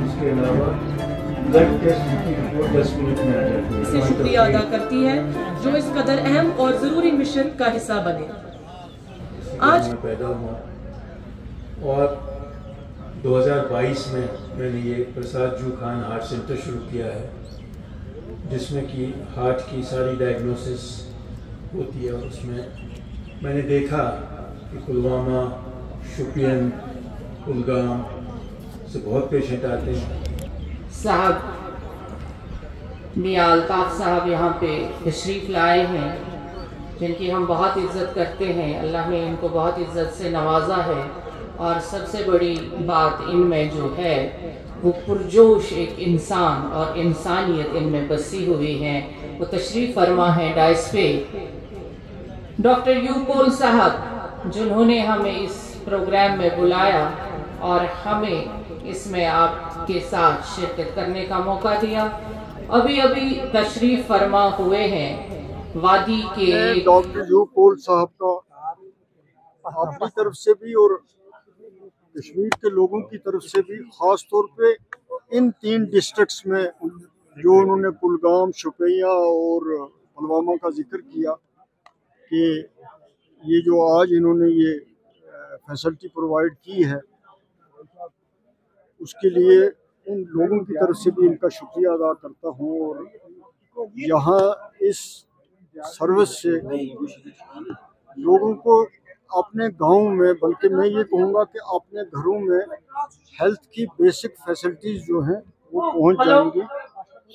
इसके अलावा blood test की रिपोर्ट 10 मिनट में आ जाती है। इससे शुक्रिया अदा करती है जो इस कदर अहम और ज़रूरी मिशन का हिस्सा बने। आज मैं पैदा हुआ और 2022 में मैंने ये प्रसाद जू खान हार्ट सेंटर शुरू किया है, जिसमें कि हार्ट की सारी डायग्नोसिस होती है। और उसमें मैंने देखा कि पुलवामा, शुपियन, कुलगाम से बहुत पेशेंट आते हैं। साहब मियां अल्ताफ साहब यहाँ पे तशरीफ़ लाए हैं, जिनकी हम बहुत इज़्ज़त करते हैं। अल्लाह ने इनको बहुत इज़्ज़त से नवाजा है और सबसे बड़ी बात इनमें जो है वो पुरजोश एक इंसान और इंसानियत इनमें बसी हुई है। वो तशरीफ़ फरमा है डाइस पे डॉक्टर यूपोल साहब, जिन्होंने हमें इस प्रोग्राम में बुलाया और हमें इसमें आपके साथ शिरकत करने का मौका दिया। अभी अभी तशरीफ़ फरमा हुए हैं वादी के डॉक्टर यूपोल साहब का अपनी तरफ से भी और कश्मीर के लोगों की तरफ से भी, ख़ास तौर पे इन 3 डिस्ट्रिक्ट्स में जो उन्होंने कुलगाम, शुपिया और पुलवामा का जिक्र किया कि ये जो आज इन्होंने ये फैसिलिटी प्रोवाइड की है, उसके लिए उन लोगों की तरफ से भी इनका शुक्रिया अदा करता हूँ। और यहाँ इस सर्विस से लोगों को अपने गांव में, बल्कि मैं ये कहूँगा कि अपने घरों में हेल्थ की बेसिक फैसिलिटीज़ जो हैं वो पहुँच जाएंगी।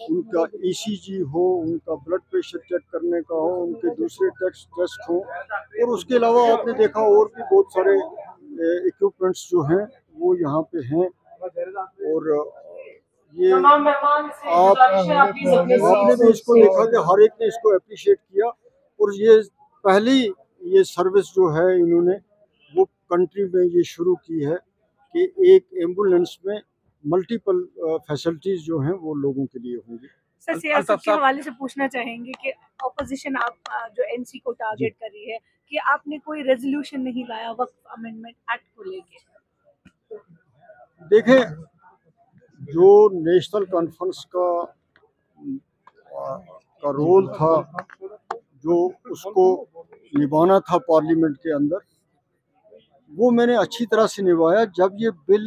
उनका ECG हो, उनका ब्लड प्रेशर चेक करने का हो, उनके दूसरे टेस्ट हो, और उसके अलावा आपने देखा और भी बहुत सारे इक्विपमेंट्स जो हैं वो यहाँ पे हैं। और ये आपने भी इसको देखा कि हर एक ने इसको अप्रिशिएट किया। और ये पहली ये सर्विस जो है इन्होंने वो कंट्री में ये शुरू की है कि एक एम्बुलेंस में मल्टीपल फैसिलिटीज जो हैं वो लोगों के लिए होंगी। सर, सियासत के हवाले से पूछना चाहेंगे कि ऑपोजिशन आप जो NC को टारगेट कर रही है कि आपने कोई रेजोल्यूशन नहीं लाया वक्फ अमेंडमेंट एक्ट को लेके। देखें, जो नेशनल कॉन्फ्रेंस का रोल था, जो उसको निभाना था पार्लियामेंट के अंदर, वो मैंने अच्छी तरह से निभाया। जब ये बिल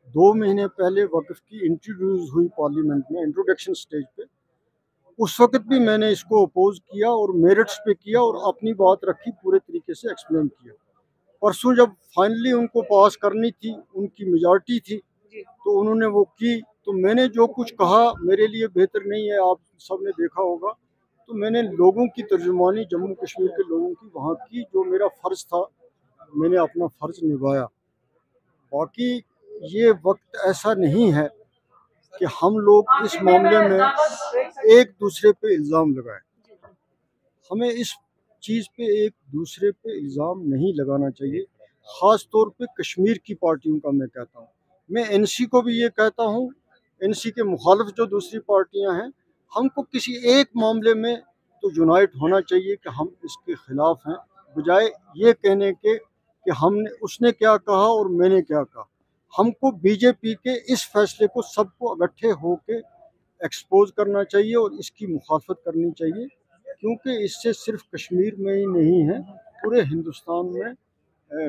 2 महीने पहले वक्फ की इंट्रोड्यूस हुई पार्लियामेंट में इंट्रोडक्शन स्टेज पे, उस वक्त भी मैंने इसको अपोज किया और मेरिट्स पे किया और अपनी बात रखी, पूरे तरीके से एक्सप्लेन किया। परसों जब फाइनली उनको पास करनी थी, उनकी मेजॉरिटी थी, तो उन्होंने वो की। तो मैंने जो कुछ कहा मेरे लिए बेहतर नहीं है, आप सब ने देखा होगा, तो मैंने लोगों की तर्जुमानी, जम्मू कश्मीर के लोगों की वहाँ की, जो मेरा फ़र्ज़ था मैंने अपना फ़र्ज़ निभाया। बाकी ये वक्त ऐसा नहीं है कि हम लोग इस मामले में एक दूसरे पे इल्ज़ाम लगाएं। हमें इस चीज़ पे एक दूसरे पे इल्ज़ाम नहीं लगाना चाहिए, ख़ास तौर पे कश्मीर की पार्टियों का मैं कहता हूँ। मैं NC को भी ये कहता हूँ, NC के मुखालिफ जो दूसरी पार्टियाँ हैं, हमको किसी एक मामले में तो यूनाइट होना चाहिए कि हम इसके ख़िलाफ़ हैं, बजाय ये कहने के कि हमने, उसने क्या कहा और मैंने क्या कहा। हमको BJP के इस फैसले को सबको इकट्ठे होकर एक्सपोज करना चाहिए और इसकी मुखालफत करनी चाहिए, क्योंकि इससे सिर्फ कश्मीर में ही नहीं है, पूरे हिंदुस्तान में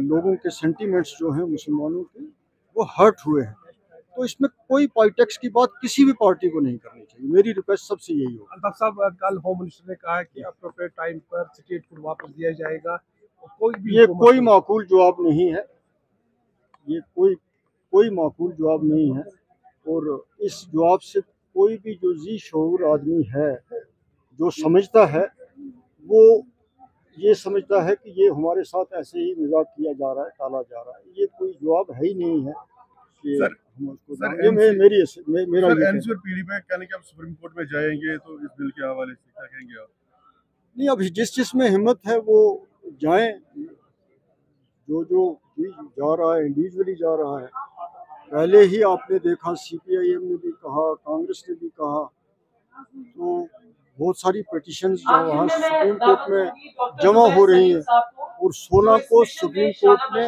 लोगों के सेंटिमेंट्स जो हैं मुसलमानों के, वो हर्ट हुए हैं। तो इसमें कोई पॉलिटिक्स की बात किसी भी पार्टी को नहीं करनी चाहिए। मेरी रिक्वेस्ट सबसे यही होगी। अल्ताफ साहब, कल होम मिनिस्टर ने कहा है कि अप्रोप्रिएट टाइम पर स्टेट को वापस दिया जाएगा। ये कोई माकूल जवाब नहीं है, ये कोई माकूल जवाब नहीं है। और इस जवाब से कोई भी जो जी शऊर आदमी है, जो समझता है, वो ये समझता है कि ये हमारे साथ ऐसे ही मजाक किया जा रहा है, टाला जा रहा है। ये कोई जवाब है ही नहीं है कि हम उसको ये मेरा पीढ़ी में कहने कि आप सुप्रीम कोर्ट में जाएंगे, तो इस बिल के हवाले से क्या कहेंगे आप? नहीं, अभी जिस में हिम्मत है वो जाएं, जो जा रहा है इंडिविजुअली जा रहा है। पहले ही आपने देखा CPIM ने भी कहा, कांग्रेस ने भी कहा, तो बहुत सारी पिटिशंस जो वहाँ सुप्रीम कोर्ट में जमा हो रही हैं और 16 को सुप्रीम कोर्ट ने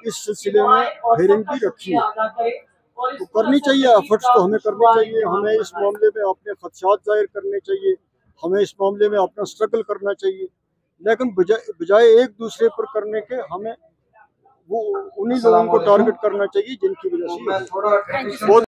इस सिलसिले में हेयरिंग भी रखी है। तो करनी चाहिए, एफर्ट्स तो हमें करने चाहिए, हमें इस मामले में अपने खदशात जाहिर करने चाहिए, हमें इस मामले में अपना स्ट्रगल करना चाहिए, लेकिन बजाय एक दूसरे पर करने के हमें वो उन्हीं लोगों को टारगेट करना चाहिए जिनकी वजह से